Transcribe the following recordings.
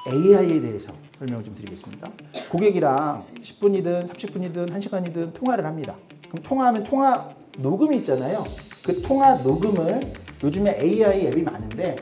AI에 대해서 설명을 좀 드리겠습니다. 고객이랑 10분이든 30분이든 1시간이든 통화를 합니다. 그럼 통화하면 통화 녹음이 있잖아요. 그 통화 녹음을 요즘에 AI 앱이 많은데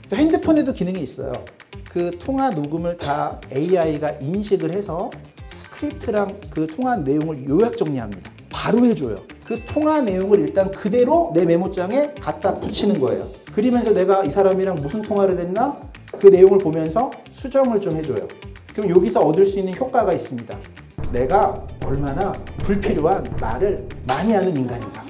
또 핸드폰에도 기능이 있어요. 그 통화 녹음을 다 AI가 인식을 해서 스크립트랑 그 통화 내용을 요약 정리합니다. 바로 해줘요. 그 통화 내용을 일단 그대로 내 메모장에 갖다 붙이는 거예요. 그러면서 내가 이 사람이랑 무슨 통화를 했나? 그 내용을 보면서 수정을 좀 해줘요. 그럼 여기서 얻을 수 있는 효과가 있습니다. 내가 얼마나 불필요한 말을 많이 하는 인간인가.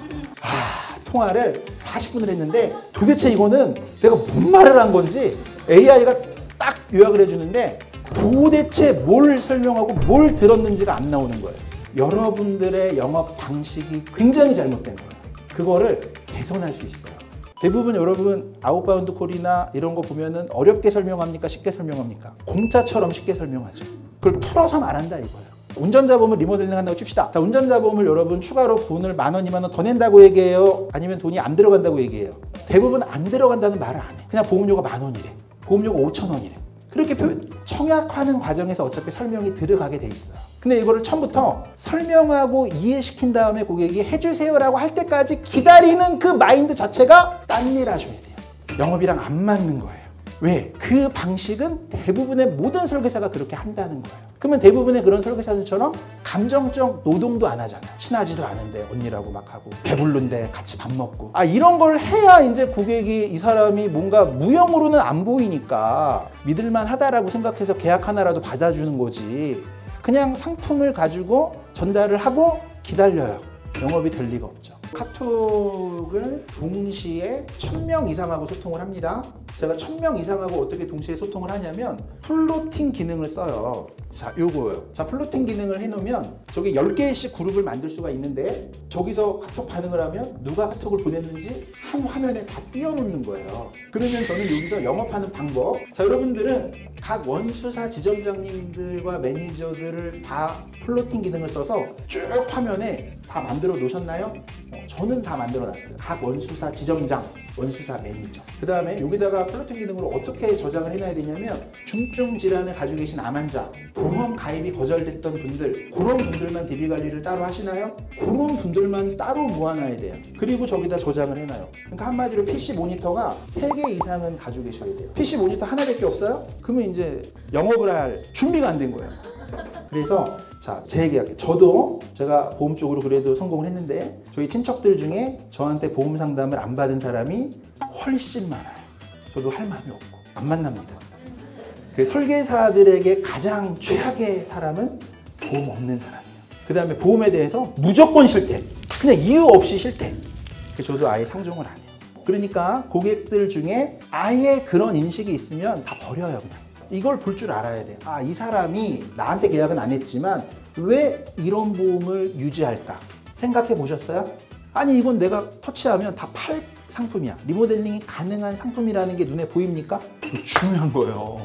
통화를 40분을 했는데 도대체 이거는 내가 뭔 말을 한 건지 AI가 딱 요약을 해주는데 도대체 뭘 설명하고 뭘 들었는지가 안 나오는 거예요. 여러분들의 영업 방식이 굉장히 잘못된 거예요. 그거를 개선할 수 있어요. 대부분 여러분 아웃바운드 콜이나 이런 거 보면은 어렵게 설명합니까? 쉽게 설명합니까? 공짜처럼 쉽게 설명하죠. 그걸 풀어서 말한다 이거예요. 운전자 보험을 리모델링 한다고 칩시다. 자, 운전자 보험을 여러분 추가로 돈을 10,000원, 20,000원 더 낸다고 얘기해요? 아니면 돈이 안 들어간다고 얘기해요? 대부분 안 들어간다는 말을 안 해. 그냥 보험료가 10,000원이래. 보험료가 5,000원이래. 그렇게 청약하는 과정에서 어차피 설명이 들어가게 돼 있어요. 근데 이거를 처음부터 설명하고 이해시킨 다음에 고객이 해주세요라고 할 때까지 기다리는 그 마인드 자체가 딴 일 하셔야 돼요. 영업이랑 안 맞는 거예요. 왜? 그 방식은 대부분의 모든 설계사가 그렇게 한다는 거예요. 그러면 대부분의 그런 설계사들처럼 감정적 노동도 안 하잖아요. 친하지도 않은데 언니라고 막 하고 배부른데 같이 밥 먹고 이런 걸 해야 이제 고객이 이 사람이 뭔가 무형으로는 안 보이니까 믿을만 하다라고 생각해서 계약 하나라도 받아주는 거지. 그냥 상품을 가지고 전달을 하고 기다려요. 영업이 될 리가 없죠. 카톡을 동시에 1000명 이상하고 소통을 합니다. 제가 1000명 이상하고 어떻게 동시에 소통을 하냐면 플로팅 기능을 써요. 자, 요거요. 자, 플로팅 기능을 해놓으면 저기 10개씩 그룹을 만들 수가 있는데 저기서 카톡 반응을 하면 누가 카톡을 보냈는지 한 화면에 다 띄워놓는 거예요. 그러면 저는 여기서 영업하는 방법. 자, 여러분들은 각 원수사 지점장님들과 매니저들을 다 플로팅 기능을 써서 쭉 화면에 다 만들어 놓으셨나요? 저는 다 만들어 놨어요. 각 원수사 지점장, 원수사 매니저. 그 다음에 여기다가 플로팅 기능으로 어떻게 저장을 해놔야 되냐면 중증 질환을 가지고 계신 암 환자, 보험 가입이 거절됐던 분들, 그런 분들만 DB 관리를 따로 하시나요? 그런 분들만 따로 모아놔야 돼요. 그리고 저기다 저장을 해놔요. 그러니까 한마디로 PC 모니터가 3개 이상은 가지고 계셔야 돼요. PC 모니터 하나밖에 없어요? 그러면 이제 영업을 할 준비가 안 된 거예요. 그래서 자, 제 얘기할게요. 저도 제가 보험 쪽으로 그래도 성공을 했는데 저희 친척들 중에 저한테 보험 상담을 안 받은 사람이 훨씬 많아요. 저도 할 마음이 없고 안 만납니다. 그 설계사들에게 가장 최악의 사람은 보험 없는 사람이에요. 그 다음에 보험에 대해서 무조건 싫대. 그냥 이유 없이 싫대. 그래서 저도 아예 상종을 안 해요. 그러니까 고객들 중에 아예 그런 인식이 있으면 다 버려요, 그냥. 이걸 볼 줄 알아야 돼요. 이 사람이 나한테 계약은 안 했지만 왜 이런 보험을 유지할까? 생각해 보셨어요? 아니, 이건 내가 터치하면 다 팔 상품이야. 리모델링이 가능한 상품이라는 게 눈에 보입니까? 중요한 거예요.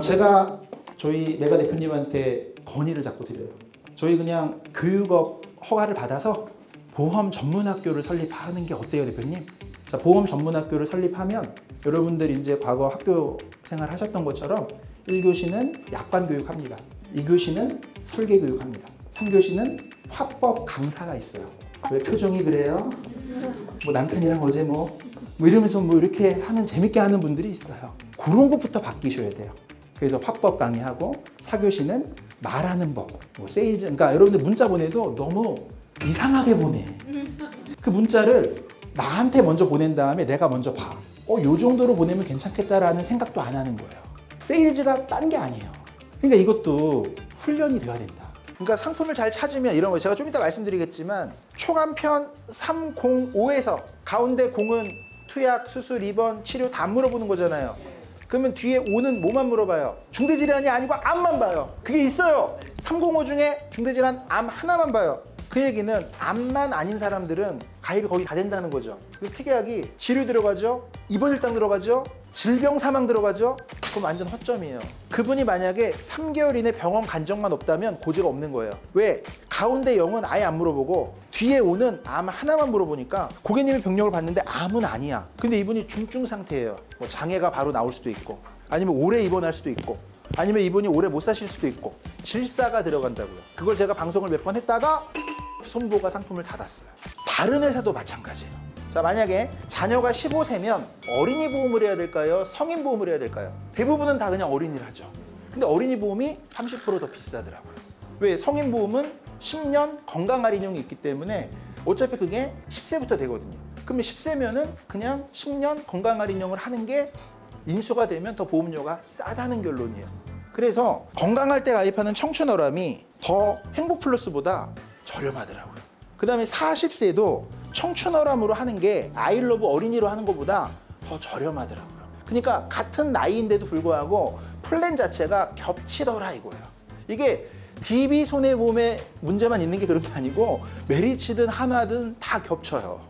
제가 저희 메가 대표님한테 건의를 자꾸 드려요. 저희 그냥 교육업 허가를 받아서 보험 전문학교를 설립하는 게 어때요, 대표님? 자, 보험 전문학교를 설립하면 여러분들 이제 과거 학교 생활 하셨던 것처럼 1교시는 약관 교육합니다. 2교시는 설계 교육합니다. 3교시는 화법 강사가 있어요. 왜 표정이 그래요? 뭐 남편이랑 어제 뭐 이러면서 뭐 이렇게 하는 재밌게 하는 분들이 있어요. 그런 것부터 바뀌셔야 돼요. 그래서 화법 강의하고 4교시는 말하는 법, 뭐 세일즈, 그러니까 여러분들 문자 보내도 너무 이상하게 보내. 그 문자를 나한테 먼저 보낸 다음에 내가 먼저 봐. 요 정도로 보내면 괜찮겠다라는 생각도 안 하는 거예요. 세일즈가 딴 게 아니에요. 그러니까 이것도 훈련이 돼야 된다. 그러니까 상품을 잘 찾으면 이런 거 제가 좀 이따 말씀드리겠지만 초간편 305에서 가운데 0은 투약, 수술, 입원, 치료 다 물어보는 거잖아요. 그러면 뒤에 5는 뭐만 물어봐요? 중대질환이 아니고 암만 봐요. 그게 있어요. 305 중에 중대질환 암 하나만 봐요. 그 얘기는 암만 아닌 사람들은 가입이 거의 다 된다는 거죠. 그래서 특약이 치료 들어가죠, 입원 일당 들어가죠, 질병 사망 들어가죠? 그럼 완전 허점이에요. 그분이 만약에 3개월 이내 병원 간정만 없다면 고지가 없는 거예요. 왜? 가운데 0은 아예 안 물어보고 뒤에 5는 암 하나만 물어보니까 고객님이 병력을 봤는데 암은 아니야. 근데 이분이 중증 상태예요. 뭐 장애가 바로 나올 수도 있고 아니면 오래 입원할 수도 있고 아니면 이분이 오래 못 사실 수도 있고 질사가 들어간다고요. 그걸 제가 방송을 몇 번 했다가 손보가 상품을 닫았어요. 다른 회사도 마찬가지예요. 자, 만약에 자녀가 15세면 어린이 보험을 해야 될까요? 성인 보험을 해야 될까요? 대부분은 다 그냥 어린이를 하죠. 근데 어린이 보험이 30% 더 비싸더라고요. 왜? 성인 보험은 10년 건강 할인율이 있기 때문에 어차피 그게 10세부터 되거든요. 그러면 10세면은 그냥 10년 건강 할인율을 하는 게 인수가 되면 더 보험료가 싸다는 결론이에요. 그래서 건강할 때 가입하는 청춘어람이 더 행복플러스보다 저렴하더라고요. 그 다음에 40세도 청춘어람으로 하는 게 아이러브 어린이로 하는 것보다 더 저렴하더라고요. 그러니까 같은 나이인데도 불구하고 플랜 자체가 겹치더라 이거예요. 이게 DB 손해보험의 문제만 있는 게 그런 게 아니고 메리츠든 하나든 다 겹쳐요.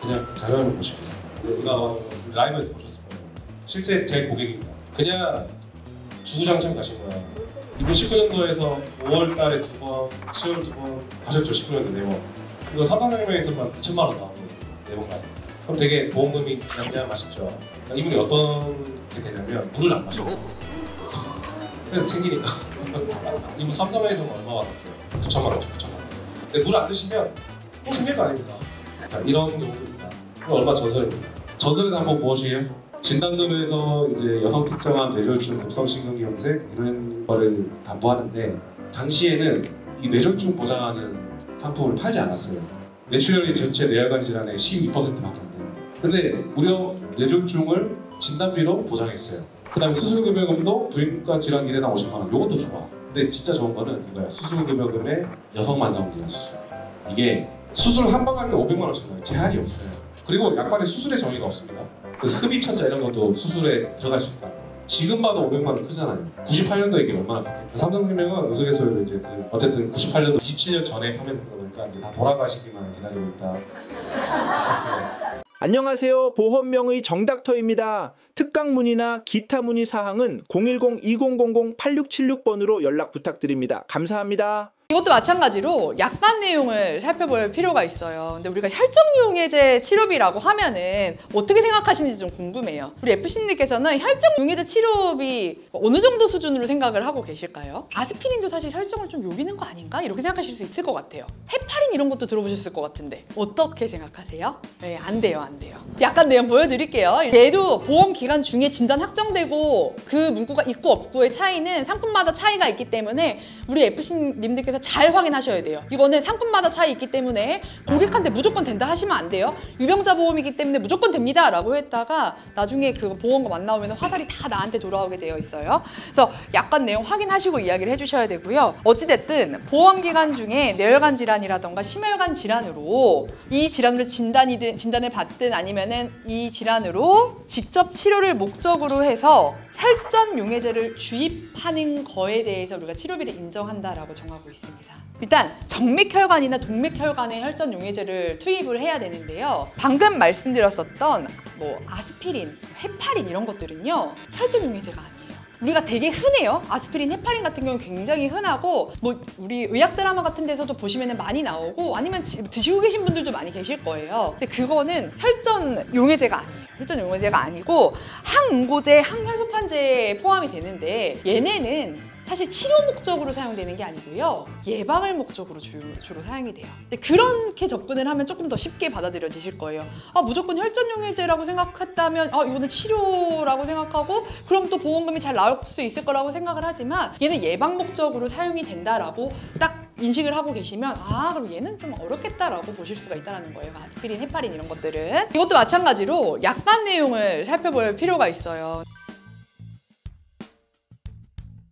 그냥 자료를 보시면 이거 라이브에서 보셨을 거예요. 실제 제 고객입니다. 그냥 주구장창 가신 거야. 이분 19년도에서 5월 달에 2번, 10월 2번 가셨죠. 19년도 4번. 이거 삼성생명에서만 9천만 원 나오고 4번 가서. 그럼 되게 보험금이 그냥 맛있죠. 이분이 어떻게 되냐면 물을 안 마셔요. 그래서 생기니까. 이분 삼성에서 얼마 받았어요? 9천만 원이죠. 9천만 원. 근데 물 안 드시면 또 생길 거 아닙니다. 이런 경우입니다. 얼마 전설입니다. 전설에서 한번 무엇이에요? 진단금에서 이제 여성 특정한 뇌졸중, 급성신경계 염색 이런 거를 담보하는데 당시에는 이 뇌졸중 보장하는 상품을 팔지 않았어요. 뇌출혈이 전체 뇌혈관 질환의 12%밖에 안 돼요. 근데 무려 뇌졸중을 진단비로 보장했어요. 그 다음에 수술급여금도 부인과 질환 1회당 50만 원. 이것도 좋아. 근데 진짜 좋은 거는 이거야. 수술급여금의 여성 만성질환 수술. 이게 수술 한 번 갈 때 500만 원씩 나요. 제한이 없어요. 그리고 약관에 수술의 정의가 없습니다. 그래서 흡입천자 이런 것도 수술에 들어갈 수 있다. 지금 봐도 500만 원 크잖아요. 98년도에 이게 얼마나 크겠어요. 삼성생명은 우스갯소리로 이제 어쨌든 98년도 27년 전에 판매된 거니까 이제 다 돌아가시기만 기다리고 있다. 안녕하세요. 보험명의 정닥터입니다. 특강 문의나 기타 문의 사항은 010-2000-8676번으로 연락 부탁드립니다. 감사합니다. 이것도 마찬가지로 약관 내용을 살펴볼 필요가 있어요. 근데 우리가 혈전용해제 치료비라고 하면은 어떻게 생각하시는지 좀 궁금해요. 우리 FC님께서는 혈전용해제 치료비 어느 정도 수준으로 생각을 하고 계실까요? 아스피린도 사실 혈정을 좀 요기는 거 아닌가? 이렇게 생각하실 수 있을 것 같아요. 헤파린 이런 것도 들어보셨을 것 같은데 어떻게 생각하세요? 네, 안 돼요, 안 돼요. 약관 내용 보여드릴게요. 얘도 보험 기간 중에 진단 확정되고 그 문구가 있고 없고의 차이는 상품마다 차이가 있기 때문에 우리 FC님들께서 잘 확인하셔야 돼요. 이거는 상품마다 차이 있기 때문에 고객한테 무조건 된다 하시면 안 돼요. 유병자 보험이기 때문에 무조건 됩니다 라고 했다가 나중에 그 보험금 안 나오면 화살이 다 나한테 돌아오게 되어 있어요. 그래서 약관 내용 확인하시고 이야기를 해주셔야 되고요. 어찌됐든 보험기간 중에 뇌혈관 질환이라던가 심혈관 질환으로 이 질환으로 진단을 받든 아니면은 이 질환으로 직접 치료를 목적으로 해서 혈전용해제를 주입하는 거에 대해서 우리가 치료비를 인정한다라고 정하고 있습니다. 일단 정맥혈관이나 동맥혈관에 혈전용해제를 투입을 해야 되는데요. 방금 말씀드렸었던 뭐 아스피린, 헤파린 이런 것들은요. 혈전용해제가 아니에요. 우리가 되게 흔해요. 아스피린, 헤파린 같은 경우는 굉장히 흔하고 뭐 우리 의학 드라마 같은 데서도 보시면 많이 나오고 아니면 드시고 계신 분들도 많이 계실 거예요. 근데 그거는 혈전용해제가 아니에요. 혈전용해제가 아니고 항응고제, 항혈소판제에 포함이 되는데 얘네는 사실 치료 목적으로 사용되는 게 아니고요. 예방을 목적으로 주로 사용이 돼요. 근데 그렇게 접근을 하면 조금 더 쉽게 받아들여지실 거예요. 아, 무조건 혈전용해제라고 생각했다면 이거는 치료라고 생각하고 그럼 또 보험금이 잘 나올 수 있을 거라고 생각을 하지만 얘는 예방 목적으로 사용이 된다라고 딱 인식을 하고 계시면 그럼 얘는 좀 어렵겠다라고 보실 수가 있다는 거예요. 아스피린, 헤파린 이런 것들은. 이것도 마찬가지로 약관 내용을 살펴볼 필요가 있어요.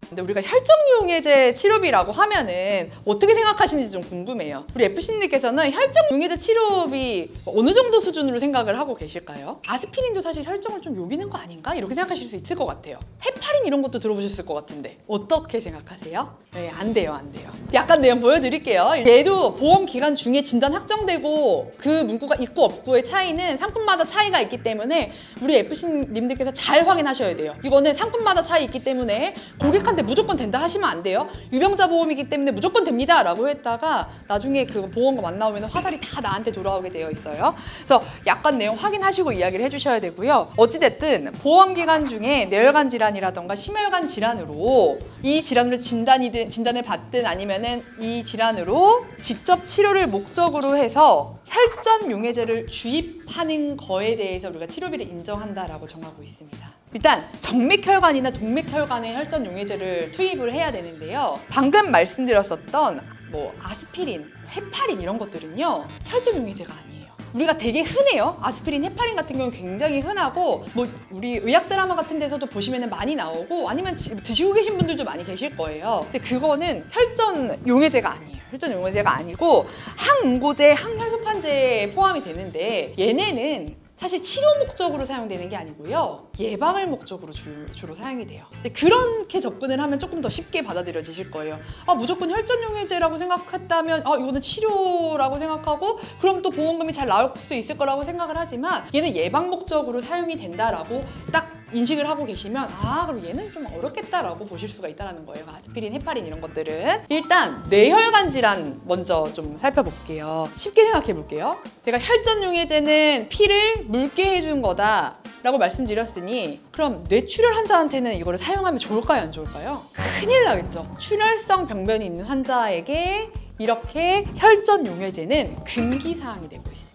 근데 우리가 혈전용해제 치료비라고 하면은 어떻게 생각하시는지 좀 궁금해요. 우리 FC님께서는 혈전용해제 치료비 어느 정도 수준으로 생각을 하고 계실까요? 아스피린도 사실 혈전을 좀 요기는 거 아닌가? 이렇게 생각하실 수 있을 것 같아요. 헤파린 이런 것도 들어보셨을 것 같은데 어떻게 생각하세요? 네, 안 돼요, 안 돼요. 약간 내용 보여드릴게요. 얘도 보험 기간 중에 진단 확정되고 그 문구가 있고 없고의 차이는 상품마다 차이가 있기 때문에 우리 FC님들께서 잘 확인하셔야 돼요. 이거는 상품마다 차이 있기 때문에 고객한테 무조건 된다 하시면 안 돼요. 유병자 보험이기 때문에 무조건 됩니다 라고 했다가 나중에 그 보험금 안 나오면 화살이 다 나한테 돌아오게 되어 있어요. 그래서 약간 내용 확인하시고 이야기를 해주셔야 되고요. 어찌됐든 보험 기간 중에 뇌혈관 질환이라던가 심혈관 질환으로 이 질환으로 진단을 받든 아니면은 이 질환으로 직접 치료를 목적으로 해서 혈전 용해제를 주입하는 거에 대해서 우리가 치료비를 인정한다라고 정하고 있습니다. 일단 정맥혈관이나 동맥혈관에 혈전 용해제를 투입을 해야 되는데요. 방금 말씀드렸었던 뭐 아스피린, 헤파린 이런 것들은요 혈전 용해제가 아니에요. 우리가 되게 흔해요. 아스피린, 헤파린 같은 경우는 굉장히 흔하고 뭐 우리 의학 드라마 같은 데서도 보시면 많이 나오고 아니면 드시고 계신 분들도 많이 계실 거예요. 근데 그거는 혈전 용해제가 아니에요. 혈전 용해제가 아니고 항응고제, 항혈소판제에 포함이 되는데 얘네는 사실 치료 목적으로 사용되는 게 아니고요. 예방을 목적으로 주로 사용이 돼요. 근데 그렇게 접근을 하면 조금 더 쉽게 받아들여지실 거예요. 아, 무조건 혈전용해제라고 생각했다면 이거는 치료라고 생각하고 그럼 또 보험금이 잘 나올 수 있을 거라고 생각을 하지만 얘는 예방 목적으로 사용이 된다라고 딱 인식을 하고 계시면 그럼 얘는 좀 어렵겠다라고 보실 수가 있다는 거예요. 아스피린, 헤파린 이런 것들은. 일단 뇌혈관 질환 먼저 좀 살펴볼게요. 쉽게 생각해 볼게요. 제가 혈전용해제는 피를 묽게 해준 거다 라고 말씀드렸으니 그럼 뇌출혈 환자한테는 이거를 사용하면 좋을까요? 안 좋을까요? 큰일 나겠죠. 출혈성 병변이 있는 환자에게 이렇게 혈전용해제는 금기사항이 되고 있습니다.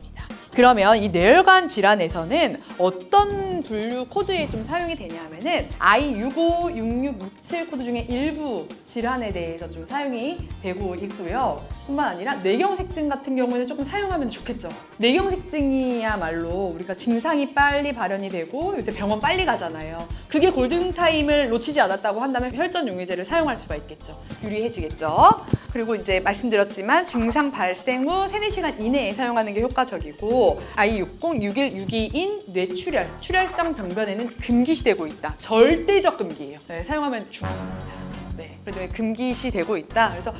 그러면 이 뇌혈관 질환에서는 어떤 분류 코드에 좀 사용이 되냐면은 I65, 66, 67 코드 중에 일부 질환에 대해서 좀 사용이 되고 있고요. 뿐만 아니라 뇌경색증 같은 경우에는 조금 사용하면 좋겠죠. 뇌경색증이야말로 우리가 증상이 빨리 발현이 되고 요새 병원 빨리 가잖아요. 그게 골든타임을 놓치지 않았다고 한다면 혈전용해제를 사용할 수가 있겠죠. 유리해지겠죠. 그리고 이제 말씀드렸지만 증상 발생 후 3-4시간 이내에 사용하는 게 효과적이고 I60, 61, 62인 뇌출혈, 출혈성 병변에는 금기시되고 있다. 절대적 금기예요. 네, 사용하면 죽습니다. 네, 그래도 금기시되고 있다. 그래서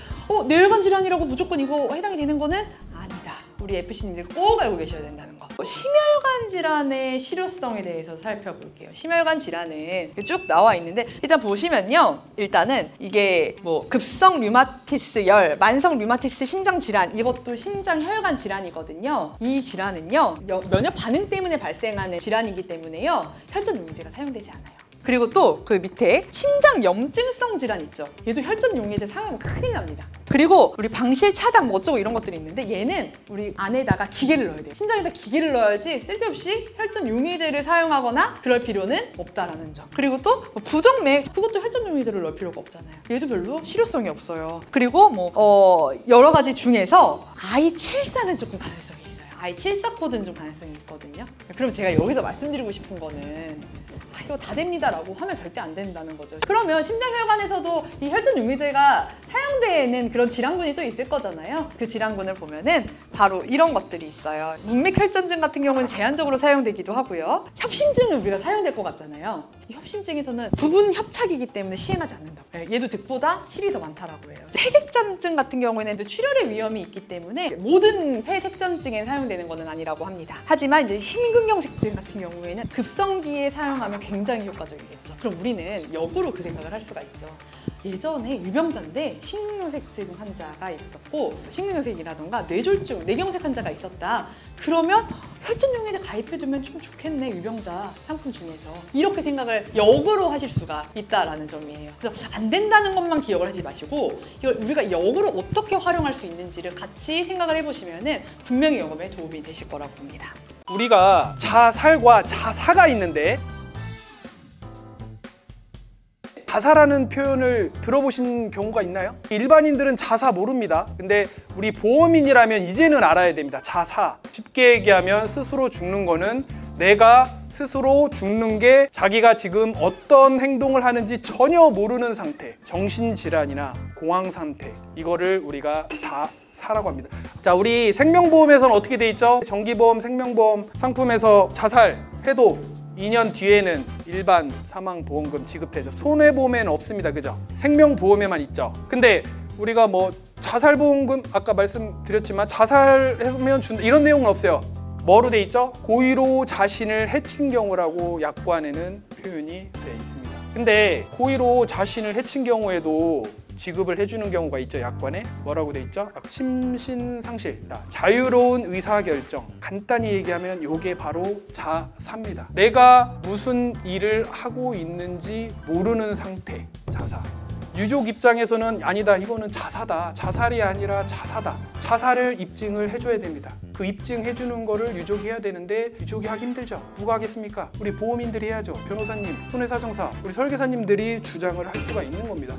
뇌혈관 질환이라고 무조건 이거 해당이 되는 거는 아니다. 우리 FC님들 꼭 알고 계셔야 된다는 거. 심혈관 질환의 실효성에 대해서 살펴볼게요. 심혈관 질환은 쭉 나와 있는데 일단 보시면요. 일단은 이게 뭐 급성 류마티스열, 만성 류마티스 심장 질환 이것도 심장 혈관 질환이거든요. 이 질환은요. 면역 반응 때문에 발생하는 질환이기 때문에요. 혈전 용해제가 사용되지 않아요. 그리고 또 그 밑에 심장 염증성 질환 있죠. 얘도 혈전 용해제 사용하면 큰일 납니다. 그리고 우리 방실 차단 뭐 어쩌고 이런 것들이 있는데 얘는 우리 안에다가 기계를 넣어야 돼요. 심장에다 기계를 넣어야지 쓸데없이 혈전 용해제를 사용하거나 그럴 필요는 없다라는 점. 그리고 또 부정맥 그것도 혈전 용해제를 넣을 필요가 없잖아요. 얘도 별로 실효성이 없어요. 그리고 뭐 여러 가지 중에서 I74는 조금 가능성이 있어요. I74 코드는 좀 가능성이 있거든요. 그럼 제가 여기서 말씀드리고 싶은 거는 이거 다 됩니다 라고 하면 절대 안 된다는 거죠. 그러면 심장혈관에서도 이 혈전 용해제가 사용되는 그런 질환군이 또 있을 거잖아요. 그 질환군을 보면은 바로 이런 것들이 있어요. 문맥혈전증 같은 경우는 제한적으로 사용되기도 하고요. 협심증은 우리가 사용될 것 같잖아요. 이 협심증에서는 부분 협착이기 때문에 시행하지 않는다고. 얘도 득보다 실이 더 많다라고 해요. 폐색전증 같은 경우에는 출혈의 위험이 있기 때문에 모든 폐색전증에 사용되는 것은 아니라고 합니다. 하지만 이제 심근경색증 같은 경우에는 급성기에 사용하면 굉장히 효과적이겠죠. 그럼 우리는 역으로 그 생각을 할 수가 있죠. 예전에 유병자인데 심근경색증 환자가 있었고 심근경색이라던가 뇌졸중, 뇌경색 환자가 있었다. 그러면 혈전용해제 가입해두면 좀 좋겠네 유병자 상품 중에서 이렇게 생각을 역으로 하실 수가 있다라는 점이에요. 그래서 안 된다는 것만 기억을 하지 마시고 이걸 우리가 역으로 어떻게 활용할 수 있는지를 같이 생각을 해보시면 분명히 영업에 도움이 되실 거라고 봅니다. 우리가 자살과 자사가 있는데 자사라는 표현을 들어보신 경우가 있나요? 일반인들은 자사 모릅니다. 근데 우리 보험인이라면 이제는 알아야 됩니다. 자사. 쉽게 얘기하면 스스로 죽는 거는 내가 스스로 죽는 게 자기가 지금 어떤 행동을 하는지 전혀 모르는 상태, 정신질환이나 공황 상태, 이거를 우리가 자사라고 합니다. 자, 우리 생명보험에서는 어떻게 돼 있죠? 정기보험, 생명보험 상품에서 자살해도 2년 뒤에는 일반 사망보험금 지급되죠. 손해보험에는 없습니다. 그죠? 생명보험에만 있죠. 근데 우리가 뭐 자살보험금 아까 말씀드렸지만 자살하면 준다 이런 내용은 없어요. 뭐로 돼 있죠? 고의로 자신을 해친 경우라고 약관에는 표현이 돼 있습니다. 근데 고의로 자신을 해친 경우에도 지급을 해주는 경우가 있죠. 약관에 뭐라고 돼 있죠? 심신상실, 자유로운 의사결정. 간단히 얘기하면 이게 바로 자사입니다. 내가 무슨 일을 하고 있는지 모르는 상태, 자사. 유족 입장에서는 아니다, 이거는 자사다, 자살이 아니라 자사다, 자살을 입증을 해줘야 됩니다. 그 입증해주는 거를 유족이 해야 되는데 유족이 하기 힘들죠. 누가 하겠습니까? 우리 보험인들이 해야죠. 변호사님, 손해사정사, 우리 설계사님들이 주장을 할 수가 있는 겁니다.